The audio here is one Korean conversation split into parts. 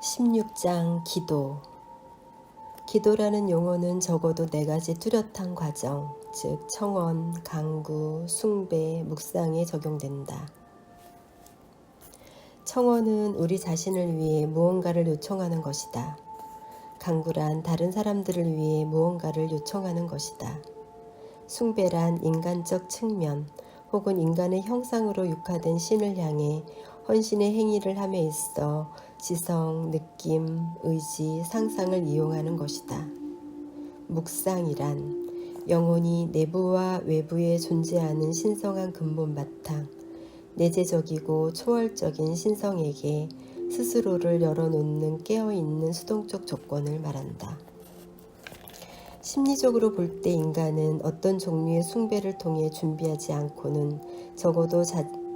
16장 기도. 기도라는 용어는 적어도 4가지 뚜렷한 과정, 즉 청원, 간구, 숭배, 묵상에 적용된다. 청원은 우리 자신을 위해 무언가를 요청하는 것이다. 간구란 다른 사람들을 위해 무언가를 요청하는 것이다. 숭배란 인간적 측면 혹은 인간의 형상으로 육화된 신을 향해 헌신의 행위를 함에 있어 지성, 느낌, 의지, 상상을 이용하는 것이다. 묵상이란 영혼이 내부와 외부에 존재하는 신성한 근본 바탕, 내재적이고 초월적인 신성에게 스스로를 열어놓는 깨어있는 수동적 조건을 말한다. 심리적으로 볼 때 인간은 어떤 종류의 숭배를 통해 준비하지 않고는 적어도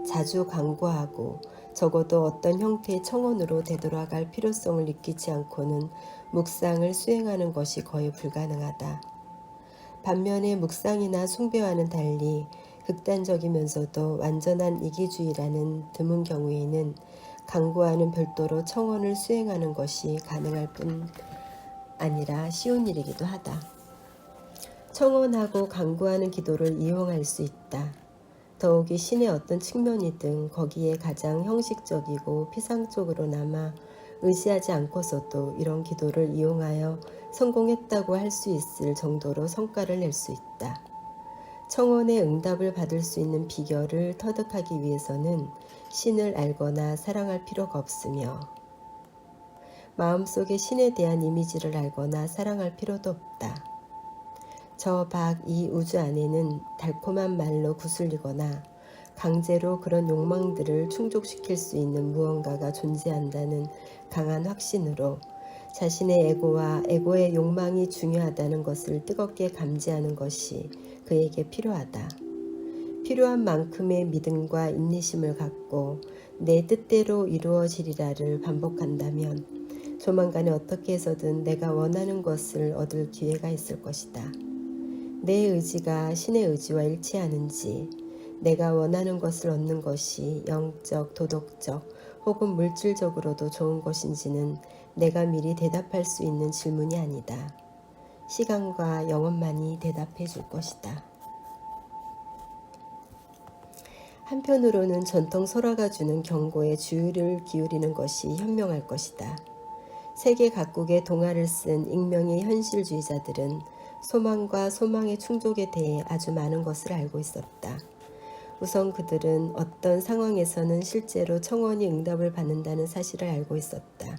자주 간구하고 적어도 어떤 형태의 청원으로 되돌아갈 필요성을 느끼지 않고는 묵상을 수행하는 것이 거의 불가능하다. 반면에 묵상이나 숭배와는 달리 극단적이면서도 완전한 이기주의라는 드문 경우에는 간구와는 별도로 청원을 수행하는 것이 가능할 뿐 아니라 쉬운 일이기도 하다. 청원하고 간구하는 기도를 이용할 수 있다. 더욱이 신의 어떤 측면이든 거기에 가장 형식적이고 피상적으로나마 의지하지 않고서도 이런 기도를 이용하여 성공했다고 할 수 있을 정도로 성과를 낼 수 있다. 청원의 응답을 받을 수 있는 비결을 터득하기 위해서는 신을 알거나 사랑할 필요가 없으며 마음속에 신에 대한 이미지를 알거나 사랑할 필요도 없다. 저 밖 이 우주 안에는 달콤한 말로 구슬리거나 강제로 그런 욕망들을 충족시킬 수 있는 무언가가 존재한다는 강한 확신으로 자신의 에고와 에고의 욕망이 중요하다는 것을 뜨겁게 감지하는 것이 그에게 필요하다. 필요한 만큼의 믿음과 인내심을 갖고 내 뜻대로 이루어지리라를 반복한다면 조만간에 어떻게 해서든 내가 원하는 것을 얻을 기회가 있을 것이다. 내 의지가 신의 의지와 일치하는지, 내가 원하는 것을 얻는 것이 영적, 도덕적 혹은 물질적으로도 좋은 것인지는 내가 미리 대답할 수 있는 질문이 아니다. 시간과 영혼만이 대답해 줄 것이다. 한편으로는 전통 설화가 주는 경고에 주의를 기울이는 것이 현명할 것이다. 세계 각국의 동화를 쓴 익명의 현실주의자들은 소망과 소망의 충족에 대해 아주 많은 것을 알고 있었다. 우선 그들은 어떤 상황에서는 실제로 청원이 응답을 받는다는 사실을 알고 있었다.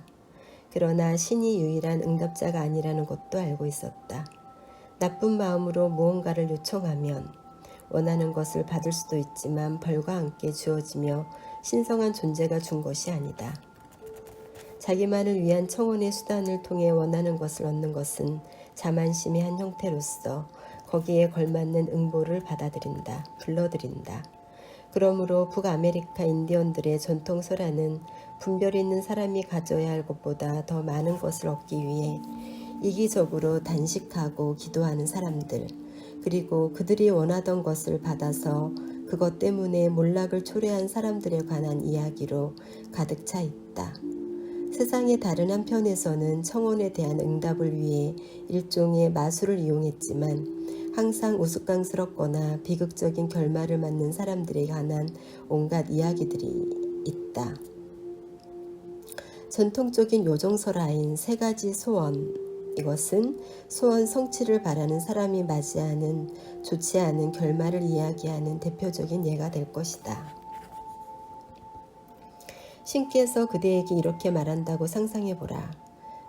그러나 신이 유일한 응답자가 아니라는 것도 알고 있었다. 나쁜 마음으로 무언가를 요청하면 원하는 것을 받을 수도 있지만 벌과 함께 주어지며 신성한 존재가 준 것이 아니다. 자기만을 위한 청원의 수단을 통해 원하는 것을 얻는 것은 자만심의 한 형태로서 거기에 걸맞는 응보를 불러들인다. 그러므로 북아메리카 인디언들의 전통 설화는 분별 있는 사람이 가져야 할 것보다 더 많은 것을 얻기 위해 이기적으로 단식하고 기도하는 사람들, 그리고 그들이 원하던 것을 받아서 그것 때문에 몰락을 초래한 사람들에 관한 이야기로 가득 차 있다. 세상의 다른 한편에서는 청원에 대한 응답을 위해 일종의 마술을 이용했지만 항상 우스꽝스럽거나 비극적인 결말을 맞는 사람들에 관한 온갖 이야기들이 있다. 전통적인 요정설화인 3가지 소원, 이것은 소원 성취를 바라는 사람이 맞이하는 좋지 않은 결말을 이야기하는 대표적인 예가 될 것이다. 신께서 그대에게 이렇게 말한다고 상상해보라.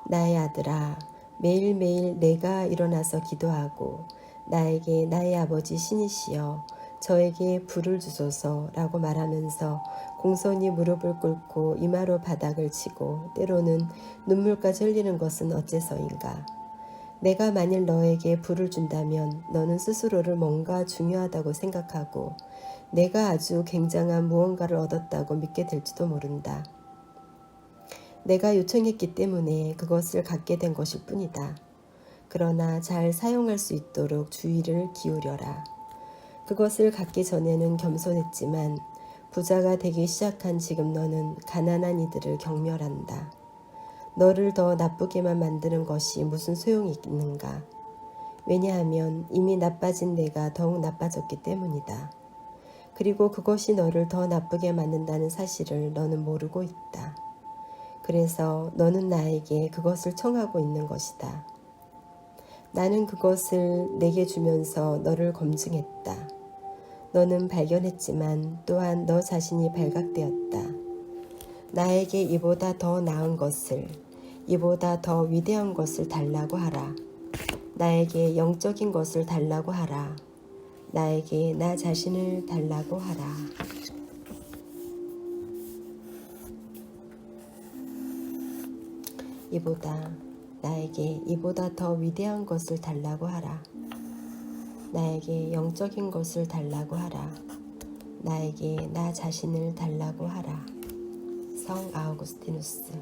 나의 아들아, 매일매일 내가 일어나서 기도하고 나에게 나의 아버지 신이시여 저에게 불을 주소서 라고 말하면서 공손히 무릎을 꿇고 이마로 바닥을 치고 때로는 눈물까지 흘리는 것은 어째서인가. 내가 만일 너에게 불을 준다면 너는 스스로를 뭔가 중요하다고 생각하고 내가 아주 굉장한 무언가를 얻었다고 믿게 될지도 모른다. 내가 요청했기 때문에 그것을 갖게 된 것일 뿐이다. 그러나 잘 사용할 수 있도록 주의를 기울여라. 그것을 갖기 전에는 겸손했지만 부자가 되기 시작한 지금 너는 가난한 이들을 경멸한다. 너를 더 나쁘게만 만드는 것이 무슨 소용이 있는가? 왜냐하면 이미 나빠진 내가 더욱 나빠졌기 때문이다. 그리고 그것이 너를 더 나쁘게 만든다는 사실을 너는 모르고 있다. 그래서 너는 나에게 그것을 청하고 있는 것이다. 나는 그것을 내게 주면서 너를 검증했다. 너는 발견했지만 또한 너 자신이 발각되었다. 나에게 이보다 더 나은 것을, 이보다 더 위대한 것을 달라고 하라. 나에게 영적인 것을 달라고 하라. 나에게 나 자신을 달라고 하라. 나에게 이보다 더 위대한 것을 달라고 하라. 나에게 영적인 것을 달라고 하라. 나에게 나 자신을 달라고 하라. 성 아우구스티누스.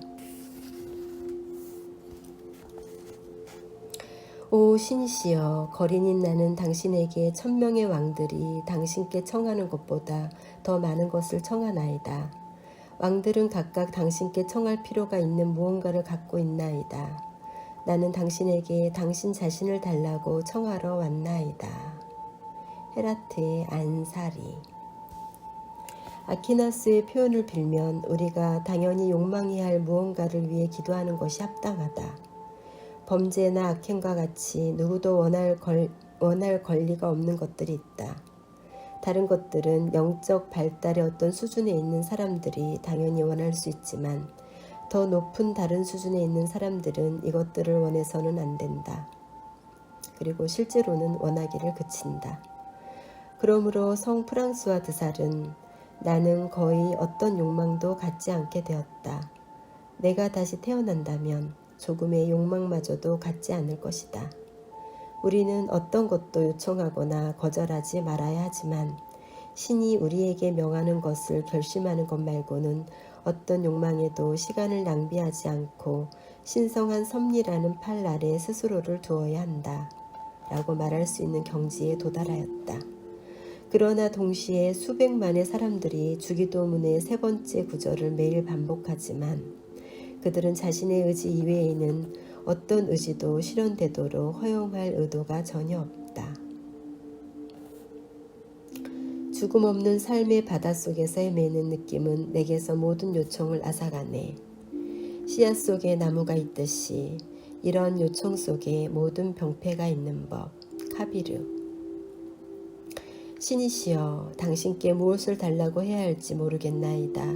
오 신이시여, 거린인 나는 당신에게 천명의 왕들이 당신께 청하는 것보다 더 많은 것을 청하나이다. 왕들은 각각 당신께 청할 필요가 있는 무언가를 갖고 있나이다. 나는 당신에게 당신 자신을 달라고 청하러 왔나이다. 헤라트의 안사리. 아퀴나스의 표현을 빌면 우리가 당연히 욕망해야 할 무언가를 위해 기도하는 것이 합당하다. 범죄나 악행과 같이 누구도 원할 권리가 없는 것들이 있다. 다른 것들은 영적 발달의 어떤 수준에 있는 사람들이 당연히 원할 수 있지만 더 높은 다른 수준에 있는 사람들은 이것들을 원해서는 안 된다. 그리고 실제로는 원하기를 그친다. 그러므로 성 프랑스와 드살은 나는 거의 어떤 욕망도 갖지 않게 되었다. 내가 다시 태어난다면 조금의 욕망마저도 갖지 않을 것이다. 우리는 어떤 것도 요청하거나 거절하지 말아야 하지만 신이 우리에게 명하는 것을 결심하는 것 말고는 어떤 욕망에도 시간을 낭비하지 않고 신성한 섭리라는 팔 아래 스스로를 두어야 한다. 라고 말할 수 있는 경지에 도달하였다. 그러나 동시에 수백만의 사람들이 주기도문의 세 번째 구절을 매일 반복하지만 그들은 자신의 의지 이외에는 어떤 의지도 실현되도록 허용할 의도가 전혀 없다. 죽음 없는 삶의 바닷속에서 헤매는 느낌은 내게서 모든 요청을 앗아가네. 씨앗 속에 나무가 있듯이 이런 요청 속에 모든 병폐가 있는 법. 카비르. 신이시여, 당신께 무엇을 달라고 해야 할지 모르겠나이다.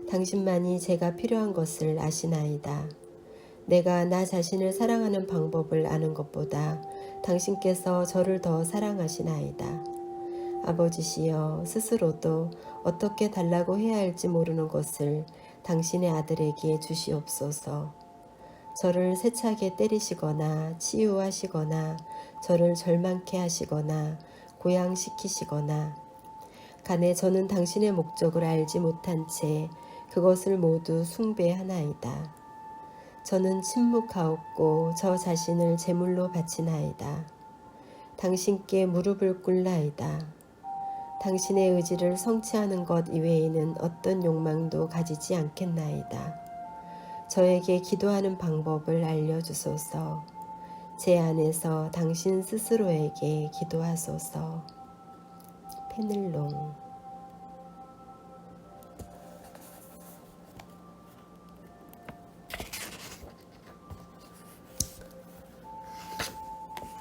당신만이 제가 필요한 것을 아시나이다. 내가 나 자신을 사랑하는 방법을 아는 것보다 당신께서 저를 더 사랑하시나이다. 아버지시여, 스스로도 어떻게 달라고 해야 할지 모르는 것을 당신의 아들에게 주시옵소서. 저를 세차게 때리시거나 치유하시거나 저를 절망케 하시거나 고양시키시거나 간에 저는 당신의 목적을 알지 못한 채 그것을 모두 숭배하나이다. 저는 침묵하옵고 저 자신을 제물로 바치나이다. 당신께 무릎을 꿇나이다. 당신의 의지를 성취하는 것 이외에는 어떤 욕망도 가지지 않겠나이다. 저에게 기도하는 방법을 알려주소서. 제 안에서 당신 스스로에게 기도하소서. 페넬롱.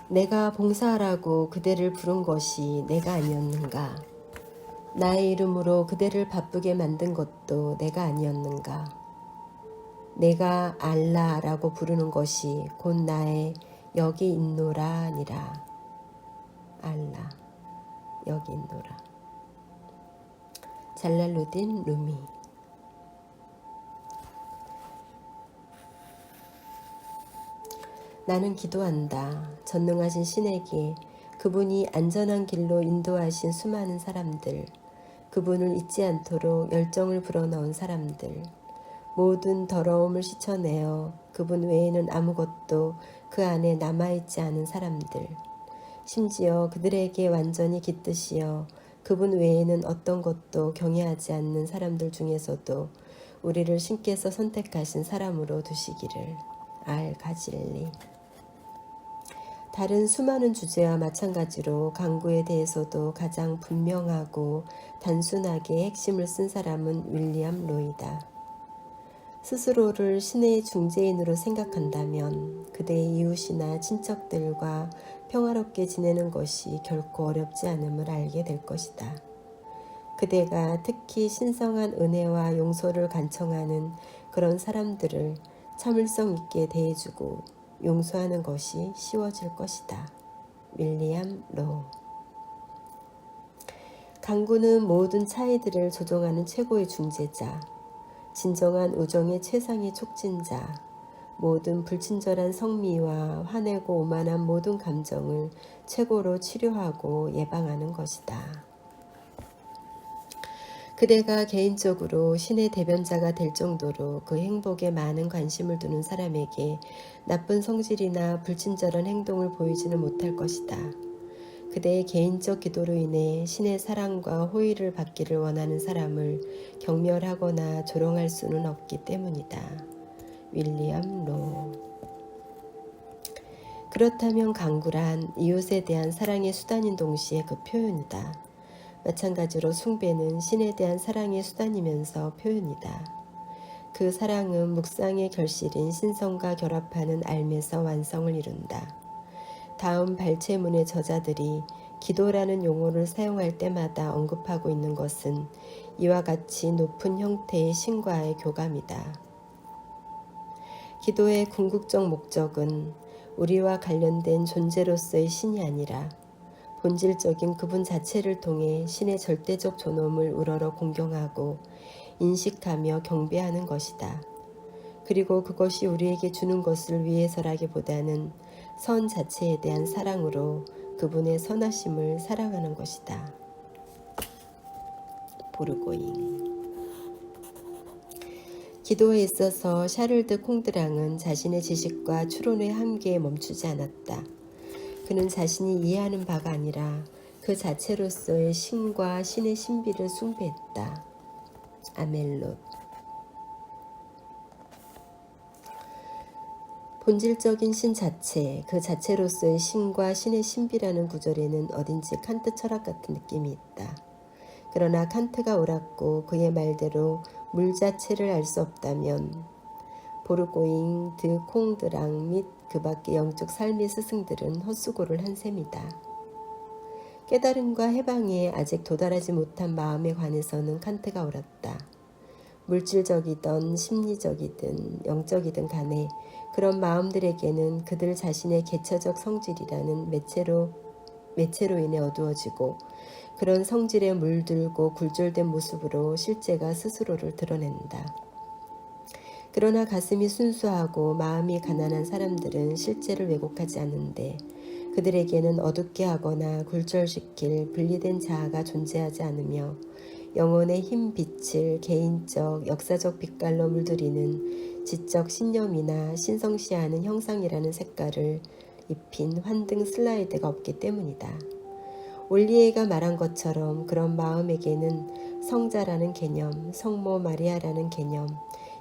내가 봉사하라고 그대를 부른 것이 내가 아니었는가? 나의 이름으로 그대를 바쁘게 만든 것도 내가 아니었는가? 내가 알라라고 부르는 것이 곧 나의 여기 있노라니라. 알라, 여기 있노라. 잘랄루딘 루미. 나는 기도한다. 전능하신 신에게 그분이 안전한 길로 인도하신 수많은 사람들, 그분을 잊지 않도록 열정을 불어넣은 사람들, 모든 더러움을 씻어내어 그분 외에는 아무것도 그 안에 남아있지 않은 사람들, 심지어 그들에게 완전히 깃드시어 그분 외에는 어떤 것도 경외하지 않는 사람들 중에서도 우리를 신께서 선택하신 사람으로 두시기를. 알 가질리. 다른 수많은 주제와 마찬가지로 강구에 대해서도 가장 분명하고 단순하게 핵심을 쓴 사람은 윌리엄 로이다. 스스로를 신의 중재인으로 생각한다면 그대의 이웃이나 친척들과 평화롭게 지내는 것이 결코 어렵지 않음을 알게 될 것이다. 그대가 특히 신성한 은혜와 용서를 간청하는 그런 사람들을 참을성 있게 대해주고 용서하는 것이 쉬워질 것이다. 윌리엄 로우. 강구는 모든 차이들을 조정하는 최고의 중재자, 진정한 우정의 최상의 촉진자, 모든 불친절한 성미와 화내고 오만한 모든 감정을 최고로 치료하고 예방하는 것이다. 그대가 개인적으로 신의 대변자가 될 정도로 그 행복에 많은 관심을 두는 사람에게 나쁜 성질이나 불친절한 행동을 보이지는 못할 것이다. 그대의 개인적 기도로 인해 신의 사랑과 호의를 받기를 원하는 사람을 경멸하거나 조롱할 수는 없기 때문이다. 윌리엄 로우. 그렇다면 강구란 이웃에 대한 사랑의 수단인 동시에 그 표현이다. 마찬가지로 숭배는 신에 대한 사랑의 수단이면서 표현이다. 그 사랑은 묵상의 결실인 신성과 결합하는 알매서 완성을 이룬다. 다음 발췌문의 저자들이 기도라는 용어를 사용할 때마다 언급하고 있는 것은 이와 같이 높은 형태의 신과의 교감이다. 기도의 궁극적 목적은 우리와 관련된 존재로서의 신이 아니라 본질적인 그분 자체를 통해 신의 절대적 존엄을 우러러 공경하고 인식하며 경배하는 것이다. 그리고 그것이 우리에게 주는 것을 위해서라기보다는 선 자체에 대한 사랑으로 그분의 선하심을 사랑하는 것이다. 보르고잉. 기도에 있어서 샤를드 콩드랑은 자신의 지식과 추론의 한계에 멈추지 않았다. 그는 자신이 이해하는 바가 아니라 그 자체로서의 신과 신의 신비를 숭배했다. 아멜롯. 본질적인 신 자체, 그 자체로서의 신과 신의 신비라는 구절에는 어딘지 칸트 철학 같은 느낌이 있다. 그러나 칸트가 옳았고 그의 말대로 물 자체를 알 수 없다면 보르고잉, 드 콩드랑 및 그 밖의 영적 삶의 스승들은 헛수고를 한 셈이다. 깨달음과 해방에 아직 도달하지 못한 마음에 관해서는 칸트가 옳았다. 물질적이든 심리적이든 영적이든 간에 그런 마음들에게는 그들 자신의 개처적 성질이라는 매체로 인해 어두워지고 그런 성질에 물들고 굴절된 모습으로 실제가 스스로를 드러낸다. 그러나 가슴이 순수하고 마음이 가난한 사람들은 실제를 왜곡하지 않는데 그들에게는 어둡게 하거나 굴절시킬 분리된 자아가 존재하지 않으며 영혼의 흰 빛을 개인적, 역사적 빛깔로 물들이는 지적 신념이나 신성시하는 형상이라는 색깔을 입힌 환등 슬라이드가 없기 때문이다. 올리에가 말한 것처럼 그런 마음에게는 성자라는 개념, 성모 마리아라는 개념,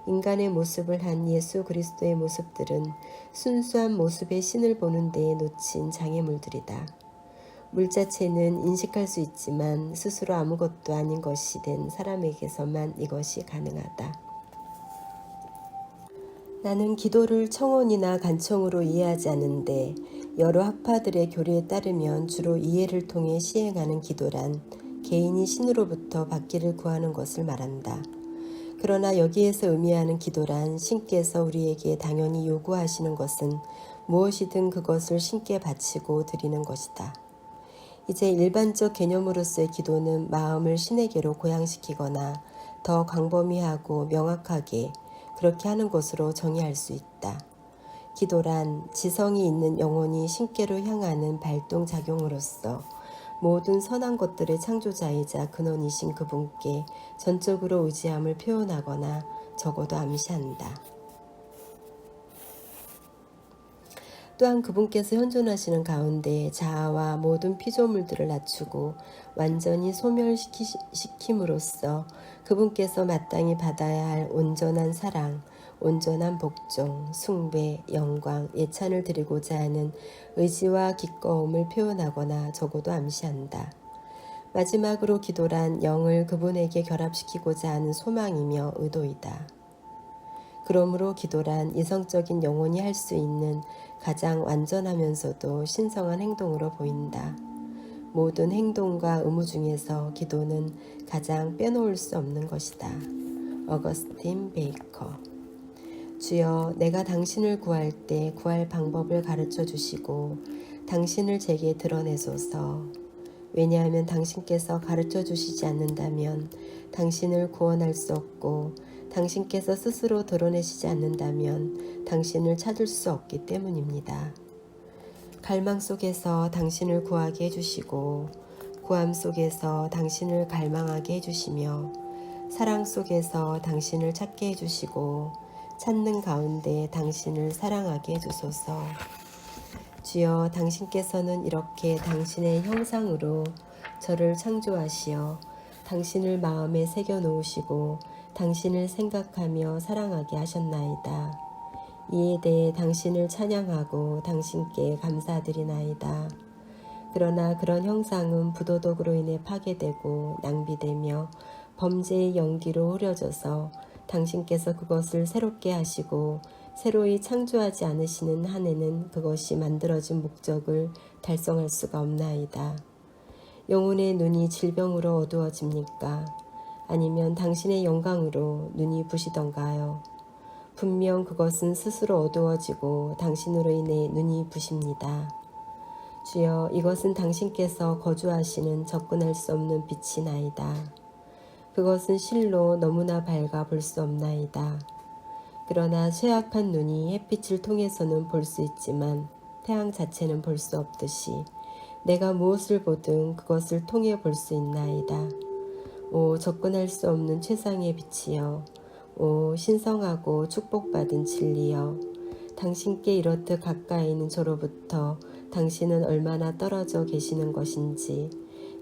인간의 모습을 한 예수 그리스도의 모습들은 순수한 모습의 신을 보는 데에 놓친 장애물들이다. 물 자체는 인식할 수 있지만 스스로 아무것도 아닌 것이 된 사람에게서만 이것이 가능하다. 나는 기도를 청원이나 간청으로 이해하지 않는데 여러 학파들의 교리에 따르면 주로 이해를 통해 시행하는 기도란 개인이 신으로부터 받기를 구하는 것을 말한다. 그러나 여기에서 의미하는 기도란 신께서 우리에게 당연히 요구하시는 것은 무엇이든 그것을 신께 바치고 드리는 것이다. 이제 일반적 개념으로서의 기도는 마음을 신에게로 고양시키거나 더 광범위하고 명확하게 그렇게 하는 것으로 정의할 수 있다. 기도란 지성이 있는 영혼이 신께로 향하는 발동작용으로서 모든 선한 것들의 창조자이자 근원이신 그분께 전적으로 의지함을 표현하거나 적어도 암시한다. 또한 그분께서 현존하시는 가운데 자아와 모든 피조물들을 낮추고 완전히 소멸시킴으로써 그분께서 마땅히 받아야 할 온전한 사랑, 온전한 복종, 숭배, 영광, 예찬을 드리고자 하는 의지와 기꺼움을 표현하거나 적어도 암시한다. 마지막으로 기도란 영을 그분에게 결합시키고자 하는 소망이며 의도이다. 그러므로 기도란 이성적인 영혼이 할 수 있는 가장 완전하면서도 신성한 행동으로 보인다. 모든 행동과 의무 중에서 기도는 가장 빼놓을 수 없는 것이다. 어거스틴 베이커. 주여, 내가 당신을 구할 때 구할 방법을 가르쳐 주시고 당신을 제게 드러내소서. 왜냐하면 당신께서 가르쳐 주시지 않는다면 당신을 구원할 수 없고 당신께서 스스로 드러내시지 않는다면 당신을 찾을 수 없기 때문입니다. 갈망 속에서 당신을 구하게 해주시고 구함 속에서 당신을 갈망하게 해주시며 사랑 속에서 당신을 찾게 해주시고 찾는 가운데 당신을 사랑하게 해주소서. 주여, 당신께서는 이렇게 당신의 형상으로 저를 창조하시어 당신을 마음에 새겨 놓으시고 당신을 생각하며 사랑하게 하셨나이다. 이에 대해 당신을 찬양하고 당신께 감사드리나이다. 그러나 그런 형상은 부도덕으로 인해 파괴되고 낭비되며 범죄의 연기로 흐려져서 당신께서 그것을 새롭게 하시고 새로이 창조하지 않으시는 한에는 그것이 만들어진 목적을 달성할 수가 없나이다. 영혼의 눈이 질병으로 어두워집니까? 아니면 당신의 영광으로 눈이 부시던가요? 분명 그것은 스스로 어두워지고 당신으로 인해 눈이 부십니다. 주여, 이것은 당신께서 거주하시는 접근할 수 없는 빛이나이다. 그것은 실로 너무나 밝아 볼 수 없나이다. 그러나 쇠약한 눈이 햇빛을 통해서는 볼 수 있지만 태양 자체는 볼 수 없듯이 내가 무엇을 보든 그것을 통해 볼 수 있나이다. 오, 접근할 수 없는 최상의 빛이여, 오, 신성하고 축복받은 진리여, 당신께 이렇듯 가까이 있는 저로부터 당신은 얼마나 떨어져 계시는 것인지,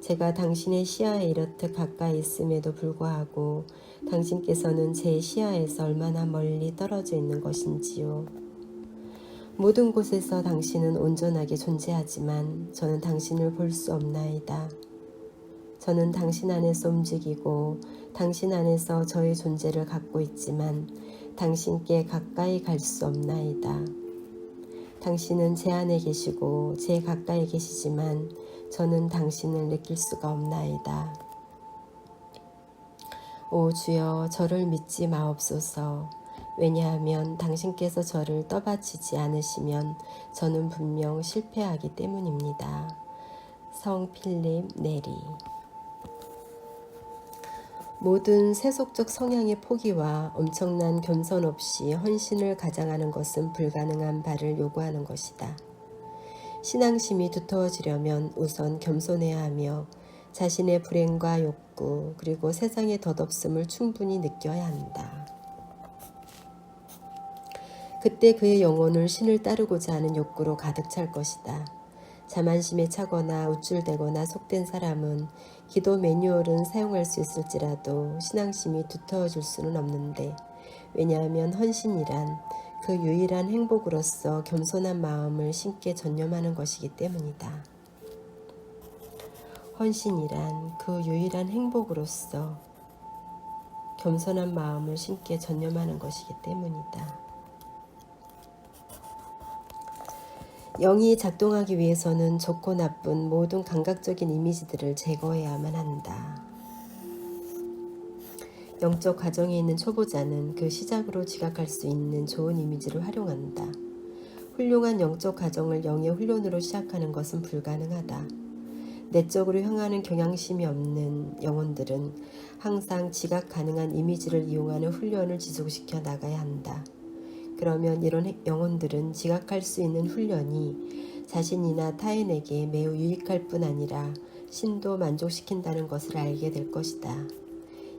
제가 당신의 시야에 이렇듯 가까이 있음에도 불구하고 당신께서는 제 시야에서 얼마나 멀리 떨어져 있는 것인지요. 모든 곳에서 당신은 온전하게 존재하지만 저는 당신을 볼 수 없나이다. 저는 당신 안에서 움직이고 당신 안에서 저의 존재를 갖고 있지만 당신께 가까이 갈 수 없나이다. 당신은 제 안에 계시고 제 가까이 계시지만 저는 당신을 느낄 수가 없나이다. 오 주여, 저를 믿지 마옵소서. 왜냐하면 당신께서 저를 떠받치지 않으시면 저는 분명 실패하기 때문입니다. 성 필립 네리. 모든 세속적 성향의 포기와 엄청난 겸손 없이 헌신을 가장하는 것은 불가능한 바를 요구하는 것이다. 신앙심이 두터워지려면 우선 겸손해야 하며 자신의 불행과 욕구 그리고 세상의 덧없음을 충분히 느껴야 한다. 그때 그의 영혼을 신을 따르고자 하는 욕구로 가득 찰 것이다. 자만심에 차거나 우쭐대거나 속된 사람은 기도 매뉴얼은 사용할 수 있을지라도 신앙심이 두터워질 수는 없는데, 왜냐하면 헌신이란 그 유일한 행복으로서 겸손한 마음을 신께 전념하는 것이기 때문이다. 헌신이란 그 유일한 행복으로서 겸손한 마음을 신께 전념하는 것이기 때문이다. 영이 작동하기 위해서는 좋고 나쁜 모든 감각적인 이미지들을 제거해야만 한다. 영적 과정에 있는 초보자는 그 시작으로 지각할 수 있는 좋은 이미지를 활용한다. 훌륭한 영적 과정을 영의 훈련으로 시작하는 것은 불가능하다. 내적으로 향하는 경향심이 없는 영혼들은 항상 지각 가능한 이미지를 이용하는 훈련을 지속시켜 나가야 한다. 그러면 이런 영혼들은 지각할 수 있는 훈련이 자신이나 타인에게 매우 유익할 뿐 아니라 신도 만족시킨다는 것을 알게 될 것이다.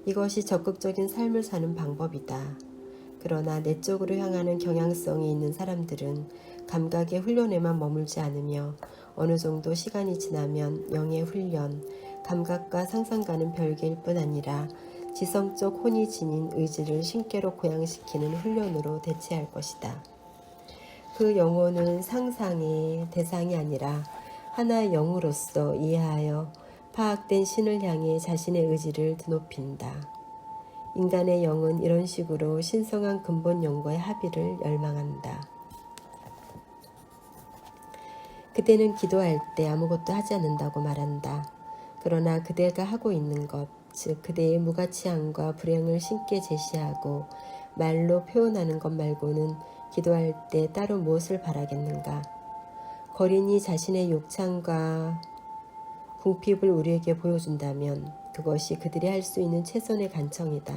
이것이 적극적인 삶을 사는 방법이다. 그러나 내적으로 향하는 경향성이 있는 사람들은 감각의 훈련에만 머물지 않으며 어느 정도 시간이 지나면 영의 훈련, 감각과 상상과는 별개일 뿐 아니라 지성적 혼이 지닌 의지를 신께로 고양시키는 훈련으로 대체할 것이다. 그 영혼은 상상의 대상이 아니라 하나의 영으로서 이해하여 파악된 신을 향해 자신의 의지를 드높인다. 인간의 영은 이런 식으로 신성한 근본 영과의 합의를 열망한다. 그대는 기도할 때 아무것도 하지 않는다고 말한다. 그러나 그대가 하고 있는 것, 즉 그대의 무가치함과 불행을 신께 제시하고 말로 표현하는 것 말고는 기도할 때 따로 무엇을 바라겠는가? 거린이 자신의 욕창과 궁핍을 우리에게 보여준다면 그것이 그들이 할 수 있는 최선의 간청이다.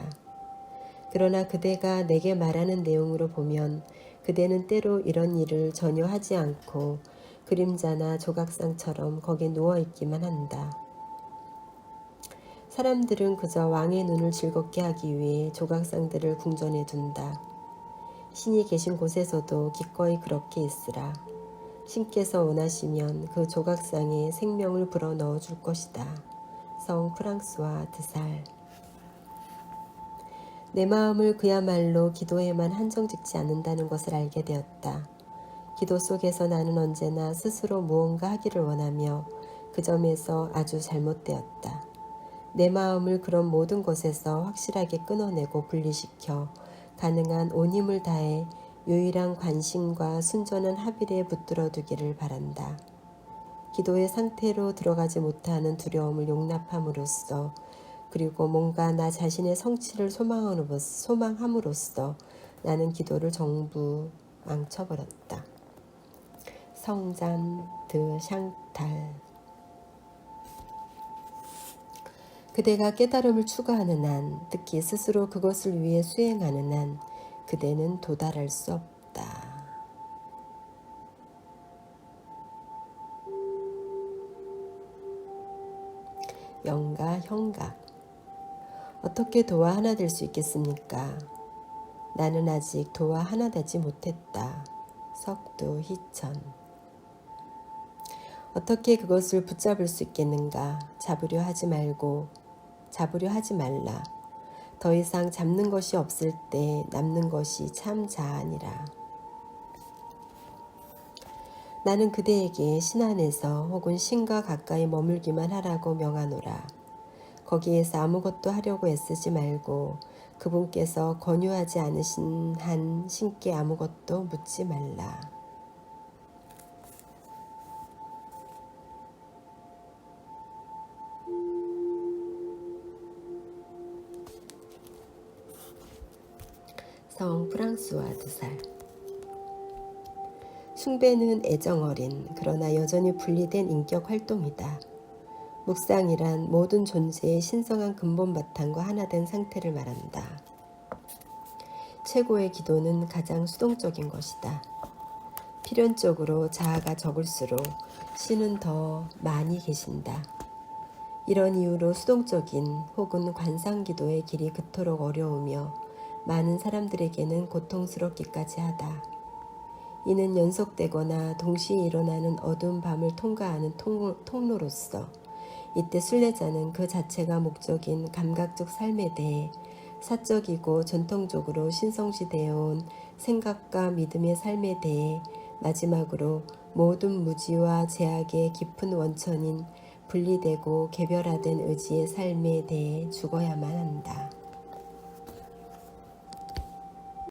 그러나 그대가 내게 말하는 내용으로 보면 그대는 때로 이런 일을 전혀 하지 않고 그림자나 조각상처럼 거기 누워있기만 한다. 사람들은 그저 왕의 눈을 즐겁게 하기 위해 조각상들을 궁전에 둔다. 신이 계신 곳에서도 기꺼이 그렇게 있으라. 신께서 원하시면 그 조각상에 생명을 불어넣어 줄 것이다. 성 프랑스와 드살. 내 마음을 그야말로 기도에만 한정짓지 않는다는 것을 알게 되었다. 기도 속에서 나는 언제나 스스로 무언가 하기를 원하며 그 점에서 아주 잘못되었다. 내 마음을 그런 모든 것에서 확실하게 끊어내고 분리시켜 가능한 온 힘을 다해 유일한 관심과 순전한 합일에 붙들어 두기를 바란다. 기도의 상태로 들어가지 못하는 두려움을 용납함으로써 그리고 뭔가 나 자신의 성취를 소망함으로써 나는 기도를 전부 망쳐버렸다. 성잔 드 샹탈. 그대가 깨달음을 추구하는 한, 특히 스스로 그것을 위해 수행하는 한, 그대는 도달할 수 없다. 영가 형각. 어떻게 도와 하나 될 수 있겠습니까? 나는 아직 도와 하나 되지 못했다. 석두 희천. 어떻게 그것을 붙잡을 수 있겠는가? 잡으려 하지 말라. 더 이상 잡는 것이 없을 때 남는 것이 참 자아니라. 나는 그대에게 신 안에서 혹은 신과 가까이 머물기만 하라고 명하노라. 거기에서 아무것도 하려고 애쓰지 말고 그분께서 권유하지 않으신 한 신께 아무것도 묻지 말라. 성 프랑스와 드살. 숭배는 애정어린 그러나 여전히 분리된 인격 활동이다. 묵상이란 모든 존재의 신성한 근본 바탕과 하나 된 상태를 말한다. 최고의 기도는 가장 수동적인 것이다. 필연적으로 자아가 적을수록 신은 더 많이 계신다. 이런 이유로 수동적인 혹은 관상기도의 길이 그토록 어려우며 많은 사람들에게는 고통스럽기까지 하다. 이는 연속되거나 동시에 일어나는 어두운 밤을 통과하는 통로로서 이때 순례자는 그 자체가 목적인 감각적 삶에 대해 사적이고 전통적으로 신성시되어 온 생각과 믿음의 삶에 대해 마지막으로 모든 무지와 제약의 깊은 원천인 분리되고 개별화된 의지의 삶에 대해 죽어야만 한다.